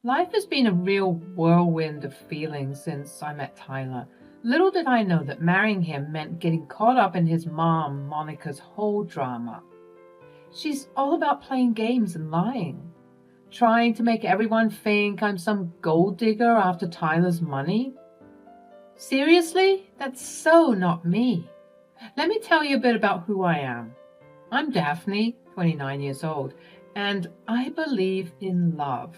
Life has been a real whirlwind of feelings since I met Tyler. Little did I know that marrying him meant getting caught up in his mom, Monica's whole drama. She's all about playing games and lying, trying to make everyone think I'm some gold digger after Tyler's money. Seriously? That's so not me. Let me tell you a bit about who I am. I'm Daphne, 29 years old, and I believe in love,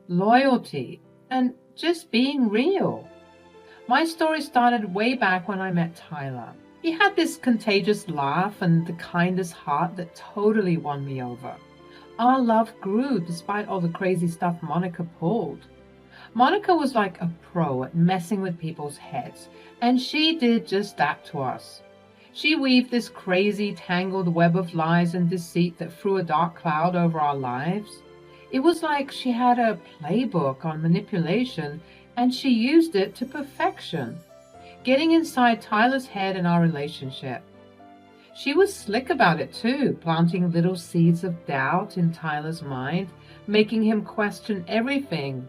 loyalty, and just being real. My story started way back when I met Tyler. He had this contagious laugh and the kindest heart that totally won me over. Our love grew despite all the crazy stuff Monica pulled. Monica was like a pro at messing with people's heads, and she did just that to us. She weaved this crazy, tangled web of lies and deceit that threw a dark cloud over our lives. It was like she had a playbook on manipulation, and she used it to perfection, getting inside Tyler's head and our relationship. She was slick about it too, planting little seeds of doubt in Tyler's mind, making him question everything.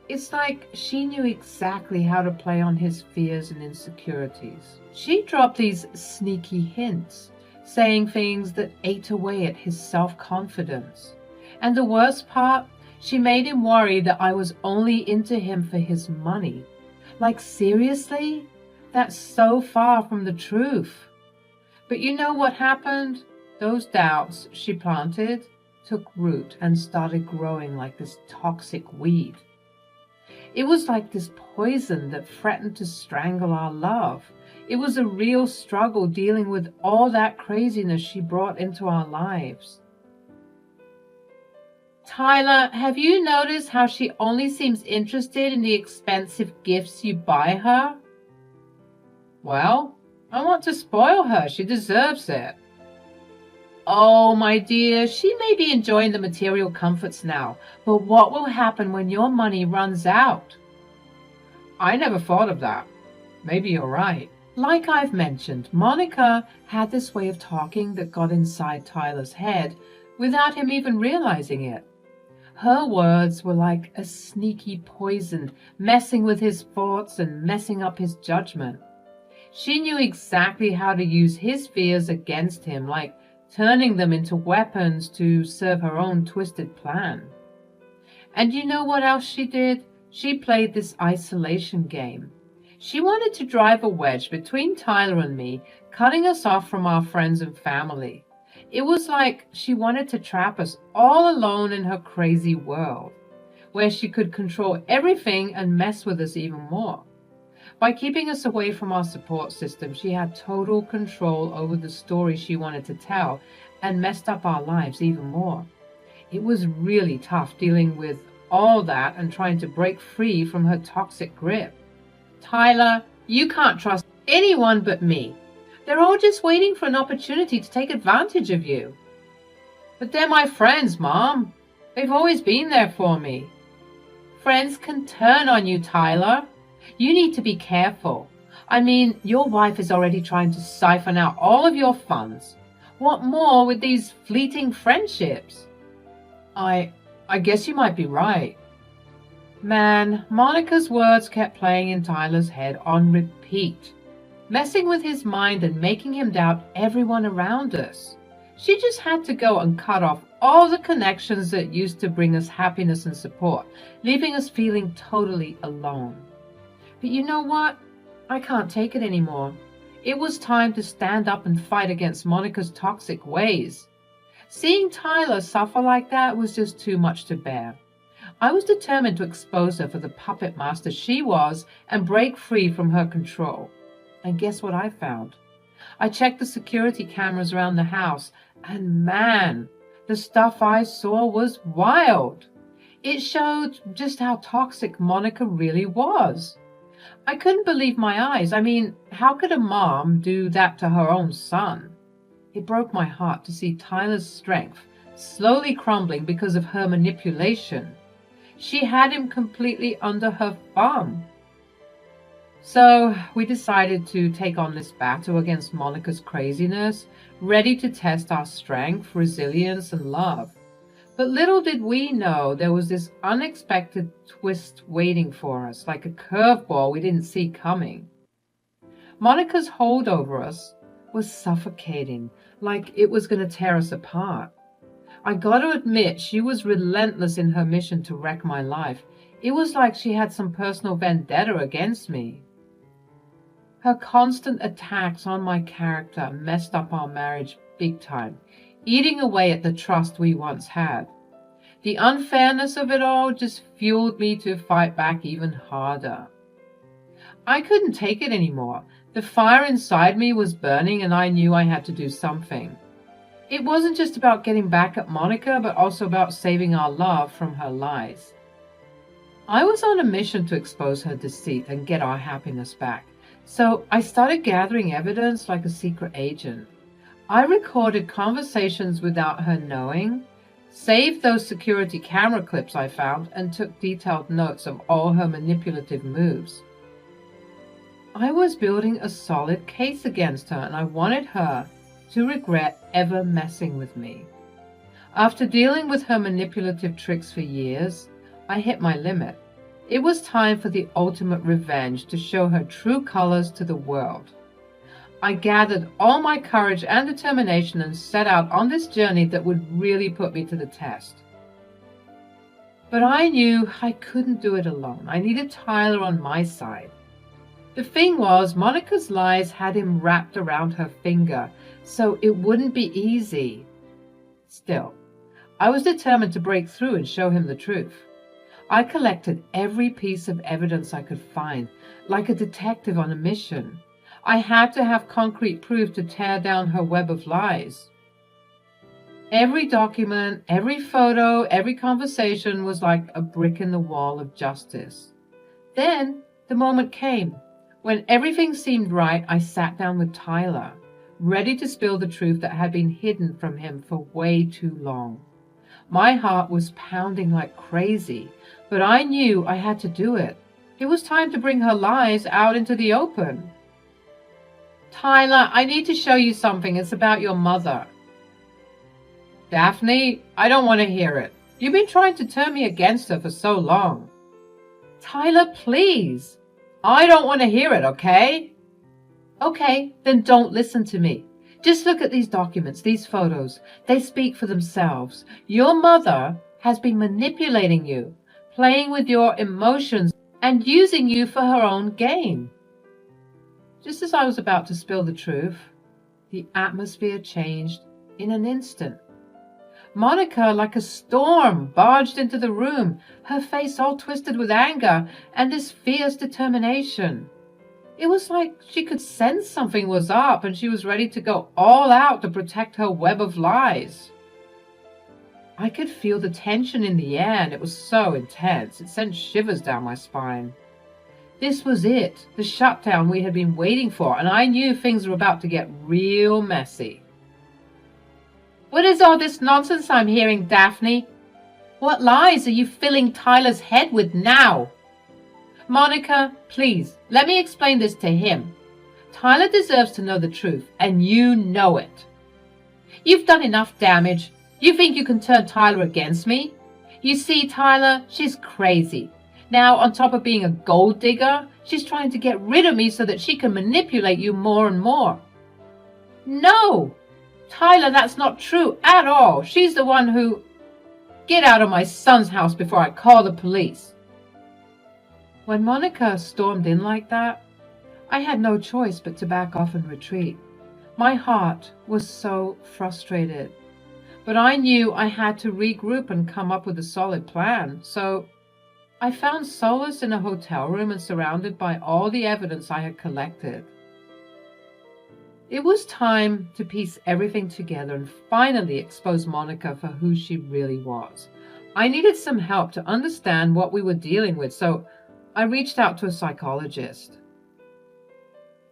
It's like she knew exactly how to play on his fears and insecurities. She dropped these sneaky hints, saying things that ate away at his self-confidence. And the worst part, she made him worry that I was only into him for his money. Like, seriously? That's so far from the truth. But you know what happened? Those doubts she planted took root and started growing like this toxic weed. It was like this poison that threatened to strangle our love. It was a real struggle dealing with all that craziness she brought into our lives. Tyler, have you noticed how she only seems interested in the expensive gifts you buy her? Well, I want to spoil her. She deserves it. Oh, my dear, she may be enjoying the material comforts now, but what will happen when your money runs out? I never thought of that. Maybe you're right. Like I've mentioned, Monica had this way of talking that got inside Tyler's head without him even realizing it. Her words were like a sneaky poison, messing with his thoughts and messing up his judgment. She knew exactly how to use his fears against him, like turning them into weapons to serve her own twisted plan. And you know what else she did? She played this isolation game. She wanted to drive a wedge between Tyler and me, cutting us off from our friends and family. It was like she wanted to trap us all alone in her crazy world, where she could control everything and mess with us even more. By keeping us away from our support system, she had total control over the story she wanted to tell and messed up our lives even more. It was really tough dealing with all that and trying to break free from her toxic grip. Tyler, you can't trust anyone but me. They're all just waiting for an opportunity to take advantage of you. But they're my friends, Mom. They've always been there for me. Friends can turn on you, Tyler. You need to be careful. I mean, your wife is already trying to siphon out all of your funds. What more with these fleeting friendships? I guess you might be right. Man, Monica's words kept playing in Tyler's head on repeat, messing with his mind and making him doubt everyone around us. She just had to go and cut off all the connections that used to bring us happiness and support, leaving us feeling totally alone. But you know what? I can't take it anymore. It was time to stand up and fight against Monica's toxic ways. Seeing Tyler suffer like that was just too much to bear. I was determined to expose her for the puppet master she was and break free from her control. And guess what I found? I checked the security cameras around the house, and man, the stuff I saw was wild. It showed just how toxic Monica really was. I couldn't believe my eyes. I mean, how could a mom do that to her own son? It broke my heart to see Tyler's strength slowly crumbling because of her manipulation. She had him completely under her thumb. So we decided to take on this battle against Monica's craziness, ready to test our strength, resilience, and love. But little did we know there was this unexpected twist waiting for us, like a curveball we didn't see coming. Monica's hold over us was suffocating, like it was going to tear us apart. I got to admit, she was relentless in her mission to wreck my life. It was like she had some personal vendetta against me. Her constant attacks on my character messed up our marriage big time, eating away at the trust we once had. The unfairness of it all just fueled me to fight back even harder. I couldn't take it anymore. The fire inside me was burning and I knew I had to do something. It wasn't just about getting back at Monica, but also about saving our love from her lies. I was on a mission to expose her deceit and get our happiness back. So I started gathering evidence like a secret agent. I recorded conversations without her knowing, saved those security camera clips I found, and took detailed notes of all her manipulative moves. I was building a solid case against her, and I wanted her to regret ever messing with me. After dealing with her manipulative tricks for years, I hit my limit. It was time for the ultimate revenge to show her true colors to the world. I gathered all my courage and determination and set out on this journey that would really put me to the test. But I knew I couldn't do it alone. I needed Tyler on my side. The thing was, Monica's lies had him wrapped around her finger, so it wouldn't be easy. Still, I was determined to break through and show him the truth. I collected every piece of evidence I could find, like a detective on a mission. I had to have concrete proof to tear down her web of lies. Every document, every photo, every conversation was like a brick in the wall of justice. Then the moment came. When everything seemed right, I sat down with Tyler, ready to spill the truth that had been hidden from him for way too long. My heart was pounding like crazy, but I knew I had to do it. It was time to bring her lies out into the open. Tyler, I need to show you something. It's about your mother. Daphne, I don't want to hear it. You've been trying to turn me against her for so long. Tyler, please. I don't want to hear it, okay? Okay, then don't listen to me. Just look at these documents, these photos. They speak for themselves. Your mother has been manipulating you, playing with your emotions, and using you for her own gain. Just as I was about to spill the truth, the atmosphere changed in an instant. Monica, like a storm, barged into the room, her face all twisted with anger and this fierce determination. It was like she could sense something was up and she was ready to go all out to protect her web of lies. I could feel the tension in the air and it was so intense, it sent shivers down my spine. This was it, the shutdown we had been waiting for, and I knew things were about to get real messy. What is all this nonsense I'm hearing, Daphne? What lies are you filling Tyler's head with now? Monica, please, let me explain this to him. Tyler deserves to know the truth, and you know it. You've done enough damage. You think you can turn Tyler against me? You see, Tyler, she's crazy. Now, on top of being a gold digger, she's trying to get rid of me so that she can manipulate you more and more. No! Tyler, that's not true at all. She's the one who... Get out of my son's house before I call the police. When Monica stormed in like that, I had no choice but to back off and retreat. My heart was so frustrated. But I knew I had to regroup and come up with a solid plan, so I found solace in a hotel room and surrounded by all the evidence I had collected. It was time to piece everything together and finally expose Monica for who she really was. I needed some help to understand what we were dealing with, so I reached out to a psychologist.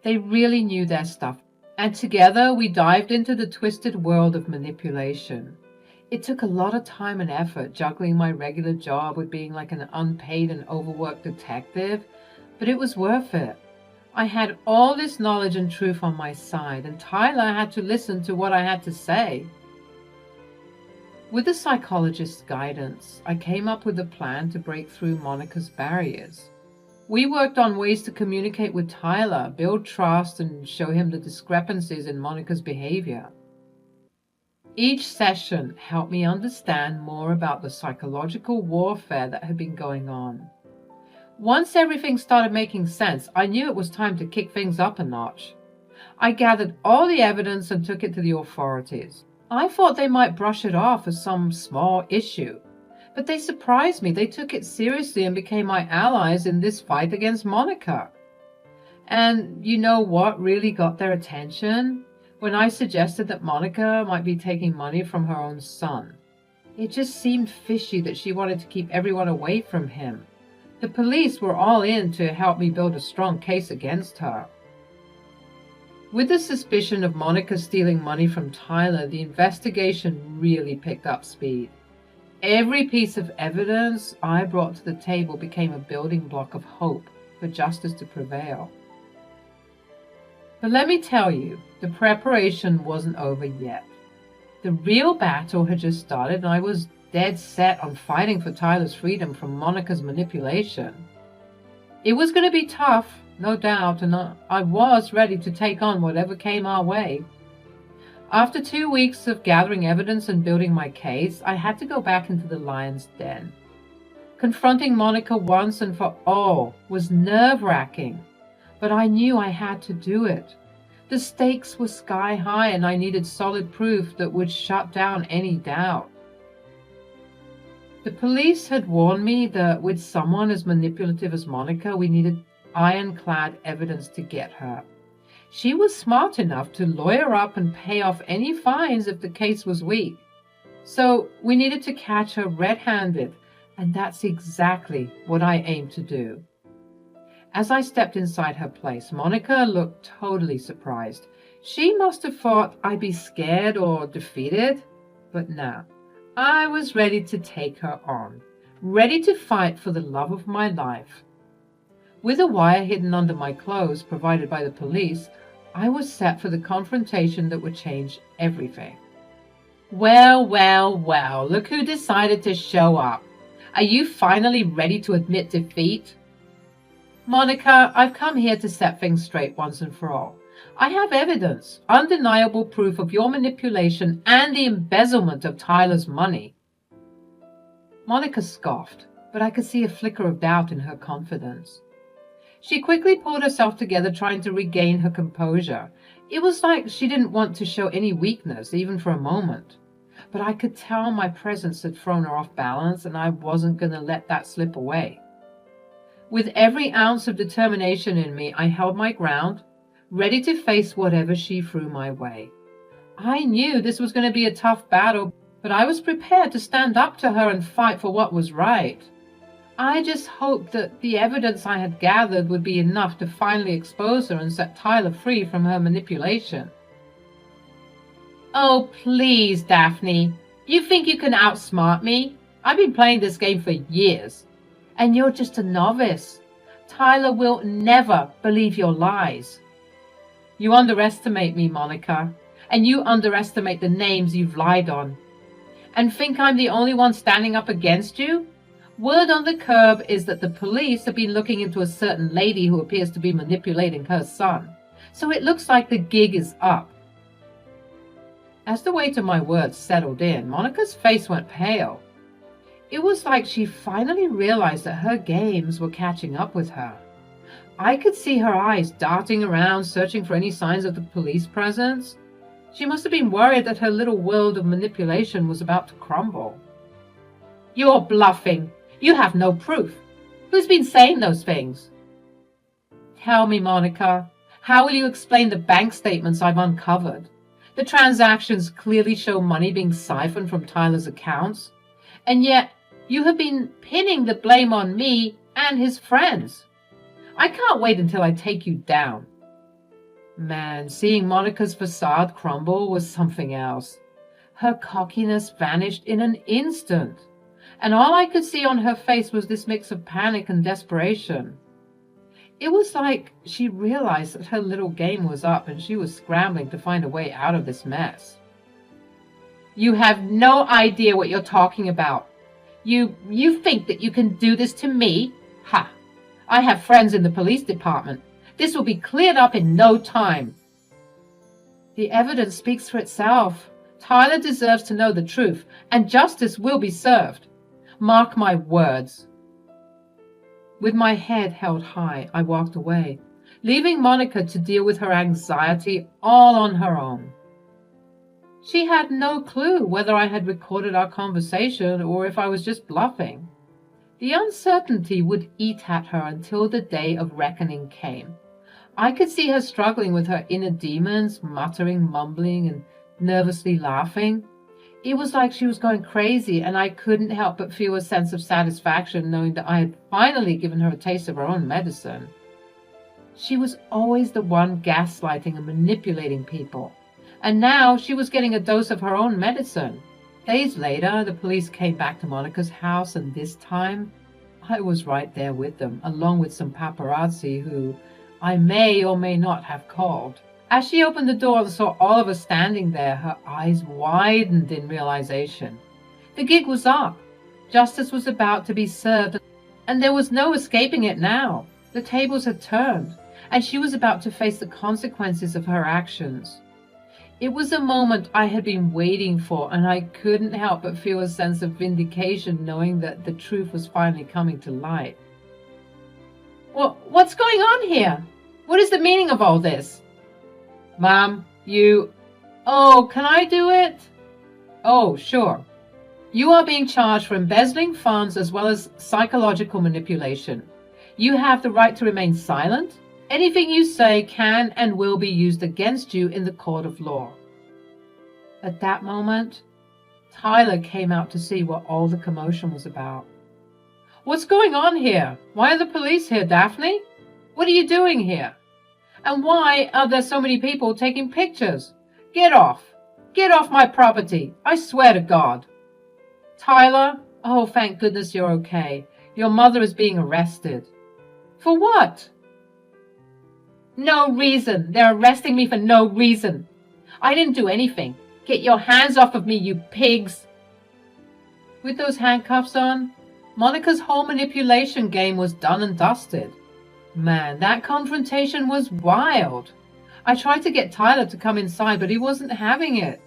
They really knew their stuff, and together we dived into the twisted world of manipulation. It took a lot of time and effort, juggling my regular job with being like an unpaid and overworked detective, but it was worth it. I had all this knowledge and truth on my side, and Tyler had to listen to what I had to say. With the psychologist's guidance, I came up with a plan to break through Monica's barriers. We worked on ways to communicate with Tyler, build trust, and show him the discrepancies in Monica's behavior. Each session helped me understand more about the psychological warfare that had been going on. Once everything started making sense, I knew it was time to kick things up a notch. I gathered all the evidence and took it to the authorities. I thought they might brush it off as some small issue, but they surprised me. They took it seriously and became my allies in this fight against Monica. And you know what really got their attention? When I suggested that Monica might be taking money from her own son. It just seemed fishy that she wanted to keep everyone away from him. The police were all in to help me build a strong case against her. With the suspicion of Monica stealing money from Tyler, the investigation really picked up speed. Every piece of evidence I brought to the table became a building block of hope for justice to prevail. But let me tell you, the preparation wasn't over yet. The real battle had just started, and I was dead set on fighting for Tyler's freedom from Monica's manipulation. It was going to be tough, no doubt, and I was ready to take on whatever came our way. After 2 weeks of gathering evidence and building my case, I had to go back into the lion's den. Confronting Monica once and for all was nerve-wracking, but I knew I had to do it. The stakes were sky high, and I needed solid proof that would shut down any doubt. The police had warned me that with someone as manipulative as Monica, we needed ironclad evidence to get her. She was smart enough to lawyer up and pay off any fines if the case was weak. So we needed to catch her red-handed, and that's exactly what I aimed to do. As I stepped inside her place, Monica looked totally surprised. She must have thought I'd be scared or defeated, but no. I was ready to take her on, ready to fight for the love of my life. With a wire hidden under my clothes provided by the police, I was set for the confrontation that would change everything. Well, well, well, look who decided to show up. Are you finally ready to admit defeat? Monica, I've come here to set things straight once and for all. I have evidence, undeniable proof of your manipulation and the embezzlement of Tyler's money. Monica scoffed, but I could see a flicker of doubt in her confidence. She quickly pulled herself together, trying to regain her composure. It was like she didn't want to show any weakness, even for a moment. But I could tell my presence had thrown her off balance, and I wasn't going to let that slip away. With every ounce of determination in me, I held my ground, ready to face whatever she threw my way. I knew this was going to be a tough battle, but I was prepared to stand up to her and fight for what was right. I just hoped that the evidence I had gathered would be enough to finally expose her and set Tyler free from her manipulation. Oh, please, Daphne. You think you can outsmart me? I've been playing this game for years. And you're just a novice. Tyler will never believe your lies. You underestimate me, Monica, and you underestimate the names you've lied on. And think I'm the only one standing up against you? Word on the curb is that the police have been looking into a certain lady who appears to be manipulating her son. So it looks like the gig is up. As the weight of my words settled in, Monica's face went pale. It was like she finally realized that her games were catching up with her. I could see her eyes darting around, searching for any signs of the police presence. She must have been worried that her little world of manipulation was about to crumble. You're bluffing. You have no proof. Who's been saying those things? Tell me, Monica, how will you explain the bank statements I've uncovered? The transactions clearly show money being siphoned from Tyler's accounts, and yet you have been pinning the blame on me and his friends. I can't wait until I take you down. Man, seeing Monica's facade crumble was something else. Her cockiness vanished in an instant, and all I could see on her face was this mix of panic and desperation. It was like she realized that her little game was up and she was scrambling to find a way out of this mess. You have no idea what you're talking about. You think that you can do this to me? Ha! I have friends in the police department. This will be cleared up in no time. The evidence speaks for itself. Tyler deserves to know the truth, and justice will be served. Mark my words. With my head held high, I walked away, leaving Monica to deal with her anxiety all on her own. She had no clue whether I had recorded our conversation or if I was just bluffing. The uncertainty would eat at her until the day of reckoning came. I could see her struggling with her inner demons, muttering, mumbling, and nervously laughing. It was like she was going crazy, and I couldn't help but feel a sense of satisfaction knowing that I had finally given her a taste of her own medicine. She was always the one gaslighting and manipulating people, and now she was getting a dose of her own medicine. Days later, the police came back to Monica's house, and this time I was right there with them, along with some paparazzi who I may or may not have called. As she opened the door and saw Oliver standing there, her eyes widened in realization. The gig was up. Justice was about to be served, and there was no escaping it now. The tables had turned, and she was about to face the consequences of her actions. It was a moment I had been waiting for, and I couldn't help but feel a sense of vindication knowing that the truth was finally coming to light. What's going on here? What is the meaning of all this? Mom, Oh, can I do it? Oh, sure. You are being charged for embezzling funds as well as psychological manipulation. You have the right to remain silent. Anything you say can and will be used against you in the court of law. At that moment, Tyler came out to see what all the commotion was about. What's going on here? Why are the police here, Daphne? What are you doing here? And why are there so many people taking pictures? Get off! Get off my property! I swear to God! Tyler? Oh, thank goodness you're okay. Your mother is being arrested. For what? No reason. They're arresting me for no reason. I didn't do anything. Get your hands off of me, you pigs! With those handcuffs on, Monica's whole manipulation game was done and dusted. Man, that confrontation was wild. I tried to get Tyler to come inside, but he wasn't having it.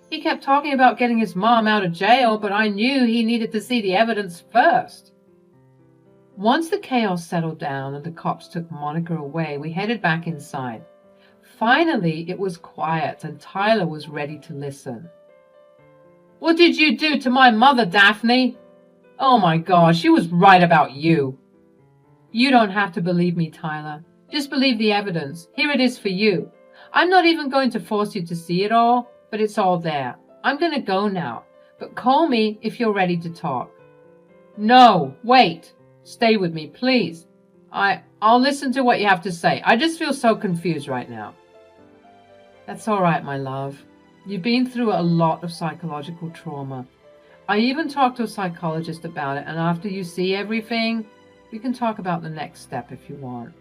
He kept talking about getting his mom out of jail, but I knew he needed to see the evidence first. Once the chaos settled down and the cops took Monica away, we headed back inside. Finally, it was quiet and Tyler was ready to listen. What did you do to my mother, Daphne? Oh my gosh, she was right about you. You don't have to believe me, Tyler. Just believe the evidence. Here it is for you. I'm not even going to force you to see it all, but it's all there. I'm going to go now, but call me if you're ready to talk. No, wait. Stay with me, please. I'll listen to what you have to say. I just feel so confused right now. That's all right, my love. You've been through a lot of psychological trauma. I even talked to a psychologist about it, and after you see everything, we can talk about the next step if you want.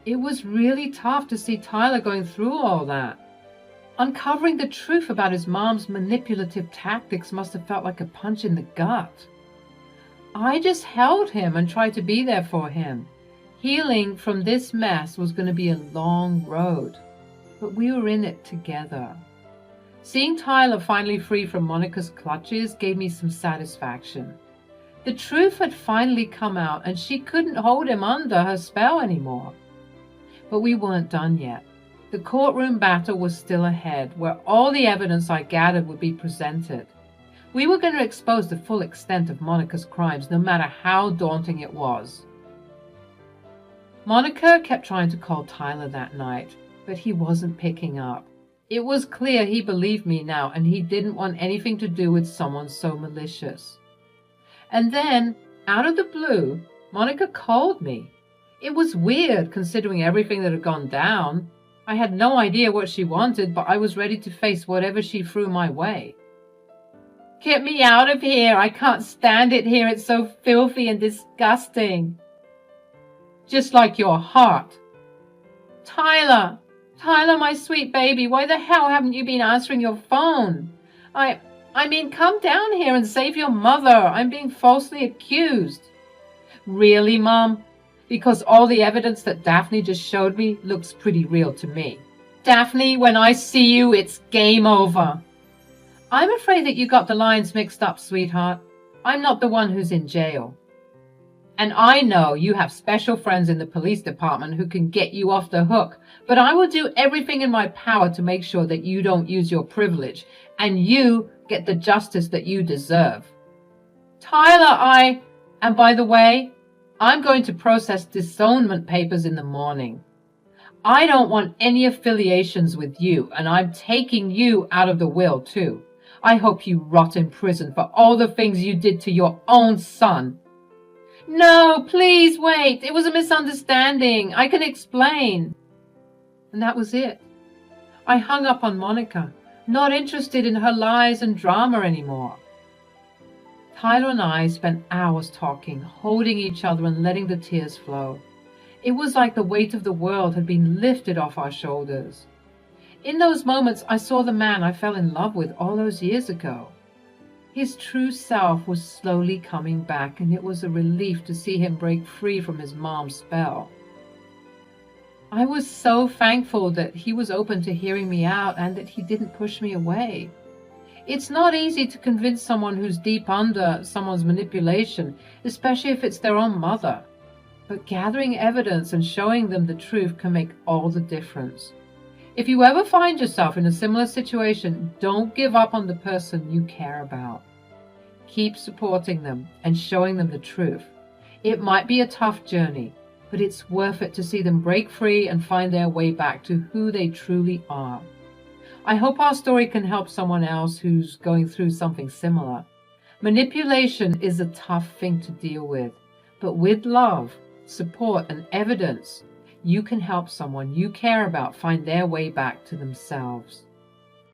It was really tough to see Tyler going through all that. Uncovering the truth about his mom's manipulative tactics must have felt like a punch in the gut. I just held him and tried to be there for him. Healing from this mess was going to be a long road, but we were in it together. Seeing Tyler finally free from Monica's clutches gave me some satisfaction. The truth had finally come out and she couldn't hold him under her spell anymore. But we weren't done yet. The courtroom battle was still ahead, where all the evidence I gathered would be presented. We were going to expose the full extent of Monica's crimes, no matter how daunting it was. Monica kept trying to call Tyler that night, but he wasn't picking up. It was clear he believed me now, and he didn't want anything to do with someone so malicious. And then, out of the blue, Monica called me. It was weird, considering everything that had gone down. I had no idea what she wanted, but I was ready to face whatever she threw my way. Get me out of here! I can't stand it here. It's so filthy and disgusting. Just like your heart. Tyler, my sweet baby, why the hell haven't you been answering your phone? I, I mean, come down here and save your mother. I'm being falsely accused. Really, Mom? Because all the evidence that Daphne just showed me looks pretty real to me. Daphne, when I see you, it's game over. I'm afraid that you got the lines mixed up, sweetheart. I'm not the one who's in jail. And I know you have special friends in the police department who can get you off the hook, but I will do everything in my power to make sure that you don't use your privilege and you get the justice that you deserve. Tyler, and by the way, I'm going to process disownment papers in the morning. I don't want any affiliations with you, and I'm taking you out of the will too. I hope you rot in prison for all the things you did to your own son. No, please wait. It was a misunderstanding. I can explain. And that was it. I hung up on Monica, not interested in her lies and drama anymore. Tyler and I spent hours talking, holding each other and letting the tears flow. It was like the weight of the world had been lifted off our shoulders. In those moments, I saw the man I fell in love with all those years ago. His true self was slowly coming back, and it was a relief to see him break free from his mom's spell. I was so thankful that he was open to hearing me out and that he didn't push me away. It's not easy to convince someone who's deep under someone's manipulation, especially if it's their own mother. But gathering evidence and showing them the truth can make all the difference. If you ever find yourself in a similar situation, don't give up on the person you care about. Keep supporting them and showing them the truth. It might be a tough journey, but it's worth it to see them break free and find their way back to who they truly are. I hope our story can help someone else who's going through something similar. Manipulation is a tough thing to deal with, but with love, support, and evidence, you can help someone you care about find their way back to themselves.